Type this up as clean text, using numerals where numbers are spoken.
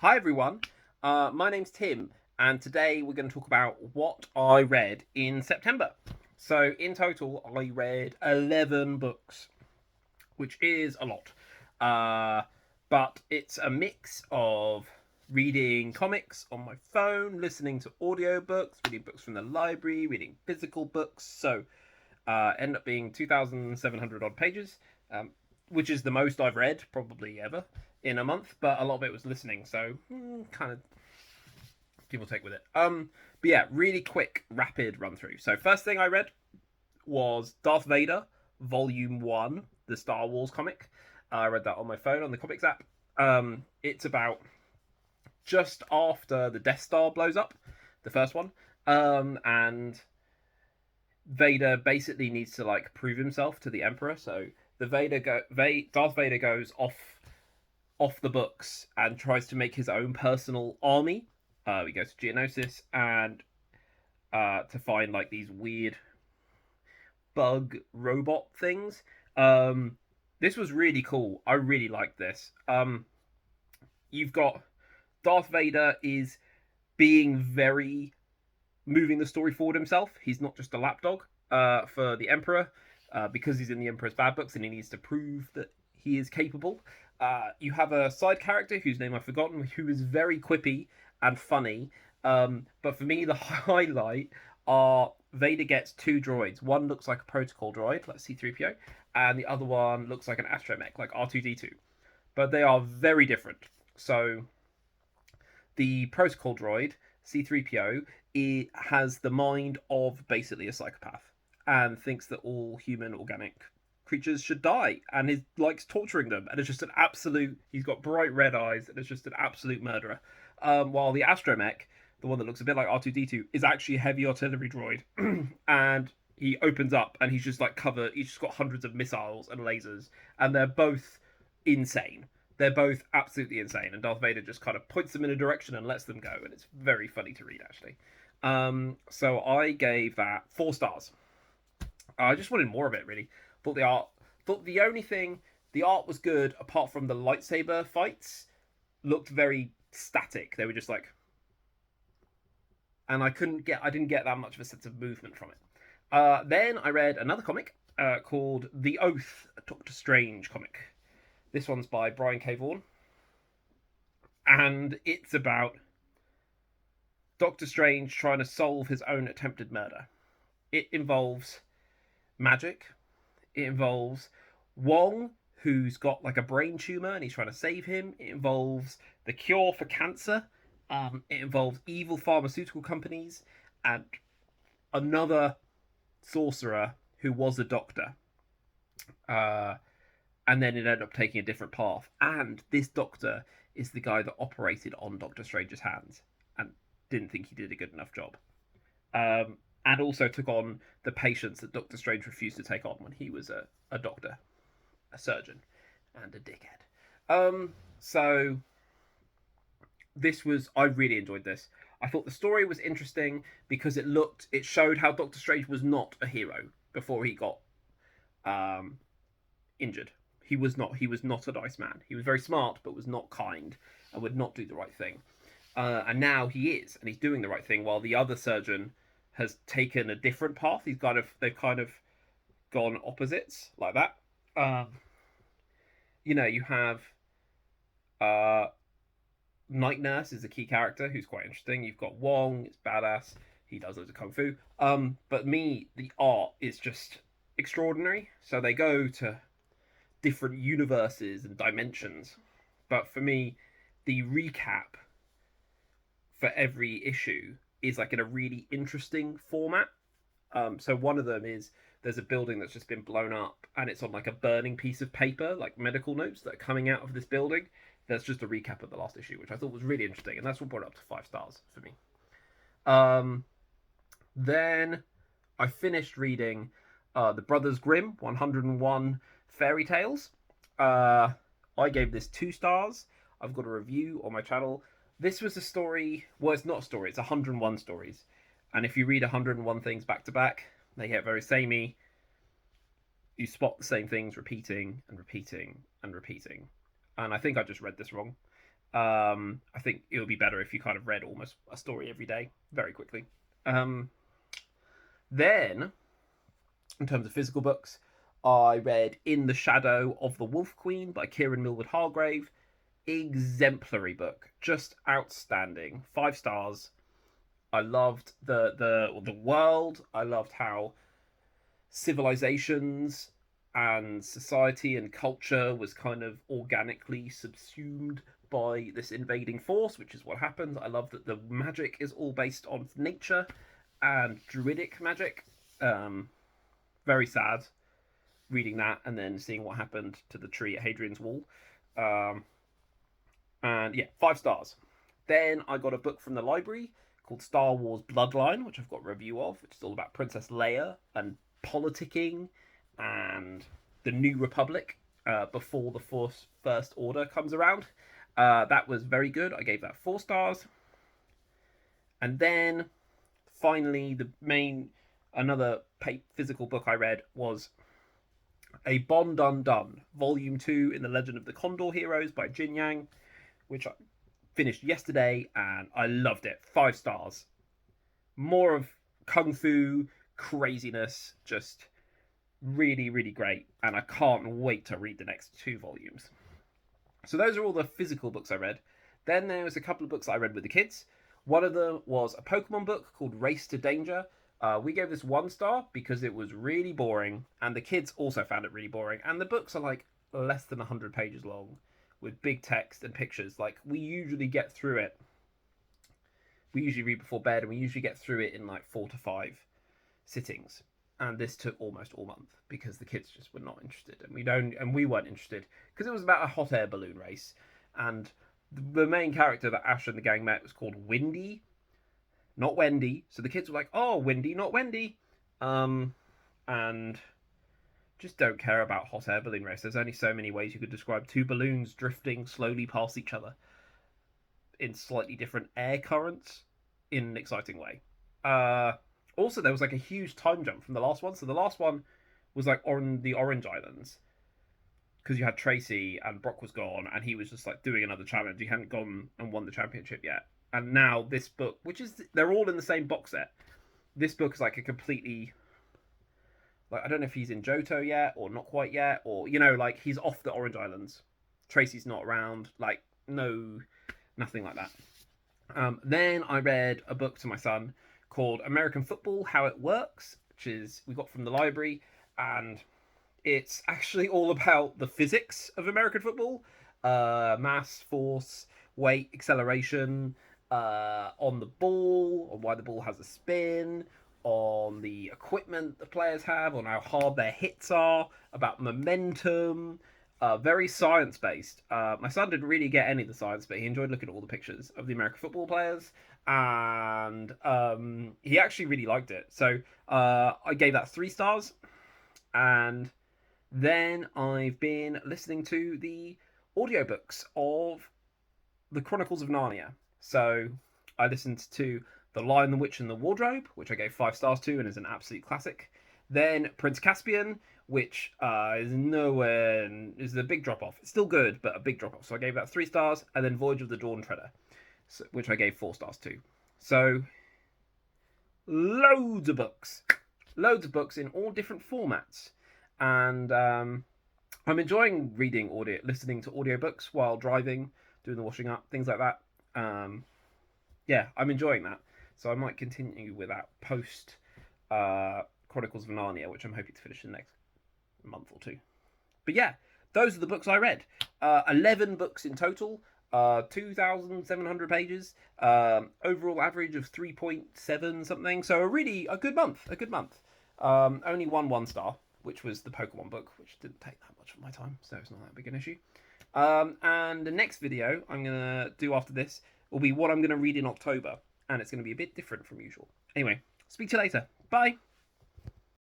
Hi everyone, my name's Tim, and today we're going to talk about what I read in September. So, in total, I read 11 books, which is a lot. Uh, but it's a mix of reading comics on my phone, listening to audiobooks, reading books from the library, reading physical books. So, end up being 2,700 odd pages, which is the most I've read probably ever in a month. But a lot of it was listening, so kind of give or take with it. But yeah, really quick, rapid run through. So first thing I read was Darth Vader Volume One, the Star Wars comic. I read that on my phone on the comics app. It's about just after the Death Star blows up, the first one, and Vader basically needs to like prove himself to the Emperor. So Darth Vader goes off the books and tries to make his own personal army. He goes to Geonosis and to find like these weird bug robot things. Um, this was really cool. I really liked this. You've got Darth Vader is being very moving the story forward himself. He's not just a lapdog for the Emperor because he's in the Emperor's bad books and he needs to prove that he is capable. You have a side character whose name I've forgotten, who is very quippy and funny. But for me, the highlight are Vader gets two droids. One looks like a protocol droid, like C3PO, and the other one looks like an astromech, like R2D2. But they are very different. So the protocol droid C3PO has the mind of basically a psychopath and thinks that all human organic creatures should die and he likes torturing them and it's just an absolute he's got bright red eyes and it's just an absolute murderer. While the astromech, the one that looks a bit like R2D2, is actually a heavy artillery droid and he opens up and he's just like covered, he's just got hundreds of missiles and lasers and they're both insane. They're both absolutely insane, and Darth Vader just kind of points them in a direction and lets them go, and it's very funny to read actually. So I gave that 4 stars. I just wanted more of it really. Thought the only thing the art was good apart from the lightsaber fights looked very static. They were just like, and I didn't get that much of a sense of movement from it. Then I read another comic called The Oath, a Doctor Strange comic. This one's by Brian K. Vaughan, and it's about Doctor Strange trying to solve his own attempted murder. It involves magic. It involves Wong, who's got like a brain tumor and he's trying to save him. It involves the cure for cancer. It involves evil pharmaceutical companies and another sorcerer who was a doctor. Uh, and then it ended up taking a different path. And this doctor is the guy that operated on Doctor Strange's hands and didn't think he did a good enough job. And also took on the patients that Doctor Strange refused to take on when he was a doctor, a surgeon, and a dickhead. So this was I really enjoyed this. I thought the story was interesting because it showed how Doctor Strange was not a hero before he got um, injured. He was not a nice man. He was very smart, but was not kind and would not do the right thing. And now he is, and he's doing the right thing, while the other surgeon has taken a different path. They've kind of gone opposites like that. Um, you have uh, Night Nurse is a key character who's quite interesting. You've got Wong, it's badass. He does loads of kung fu. But the art is just extraordinary. So they go to different universes and dimensions. But for me, the recap for every issue is like in a really interesting format. So one of them is there's a building that's just been blown up and it's on like a burning piece of paper, like medical notes that are coming out of this building. That's just a recap of the last issue, which I thought was really interesting, and that's what brought it up to 5 stars for me. Um, then I finished reading the Brothers Grimm 101 Fairy Tales. Uh, I gave this 2 stars. I've got a review on my channel. This was a story. Well, it's not a story. It's 101 stories, and if you read 101 things back to back, they get very samey. You spot the same things repeating and repeating and repeating. And I think I just read this wrong. I think it would be better if you kind of read almost a story every day very quickly. Um, then, in terms of physical books, I read In the Shadow of the Wolf Queen by Kieran Millward Hargrave. Exemplary book, just outstanding. 5 stars. I loved the world. I loved how civilizations and society and culture was kind of organically subsumed by this invading force, which is what happens. I love that the magic is all based on nature and druidic magic. Very sad reading that and then seeing what happened to the tree at Hadrian's Wall. And yeah, 5 stars. Then I got a book from the library called Star Wars Bloodline, which I've got a review of, which is all about Princess Leia and politicking and the New Republic before the First Order comes around. That was very good. I gave that 4 stars. And then finally, another physical book I read was A Bond Undone, Volume 2 in the Legend of the Condor Heroes by Jin Yang, which I finished yesterday and I loved it. 5 stars. More of kung fu craziness, just really, really great. And I can't wait to read the next 2 volumes. So those are all the physical books I read. Then there was a couple of books I read with the kids. One of them was a Pokemon book called Race to Danger. We gave this 1 star because it was really boring, and the kids also found it really boring. And the books are like less than 100 pages long, with big text and pictures. Like, we usually get through it. We usually read before bed, and we usually get through it in like 4 to 5 sittings. And this took almost all month because the kids just were not interested, and we weren't interested because it was about a hot air balloon race, and the main character that Ash and the gang met was called Windy, not Wendy. So the kids were like, "Oh, Windy, not Wendy," and just don't care about hot air balloon race. There's only so many ways you could describe 2 balloons drifting slowly past each other in slightly different air currents in an exciting way. Also, there was like a huge time jump from the last one. So the last one was like on the Orange Islands, because you had Tracy and Brock was gone, and he was just like doing another challenge. He hadn't gone and won the championship yet. And now this book, which is, they're all in the same box set. This book is like a completely, like, I don't know if he's in Johto yet or not quite yet, or, you know, like, he's off the Orange Islands. Tracy's not around. Like, no, nothing like that. Then I read a book to my son called American Football: How It Works, which is we got from the library, and it's actually all about the physics of American football, mass, force, weight, acceleration, on the ball, on why the ball has a spin, on the equipment the players have, on how hard their hits are, about momentum. Very science based. My son didn't really get any of the science, but he enjoyed looking at all the pictures of the American football players, and he actually really liked it. So I gave that 3 stars, and then I've been listening to the audiobooks of the Chronicles of Narnia. So I listened to The Lion, the Witch, and the Wardrobe, which I gave 5 stars to and is an absolute classic. Then Prince Caspian, which is nowhere, is a big drop off. It's still good, but a big drop off. So I gave that 3 stars. And then Voyage of the Dawn Treader, which I gave 4 stars to. So loads of books in all different formats, and I'm enjoying listening to audiobooks while driving, doing the washing up, things like that. Yeah, I'm enjoying that. So I might continue with that post Chronicles of Narnia, which I'm hoping to finish in the next month or 2. But yeah, those are the books I read. 11 books in total, 2,700 pages, overall average of 3.7 something. So a good month. Only 1 star, which was the Pokemon book, which didn't take that much of my time, so it's not that big an issue. And the next video I'm going to do after this will be what I'm going to read in October, and it's going to be a bit different from usual. Anyway, speak to you later. Bye!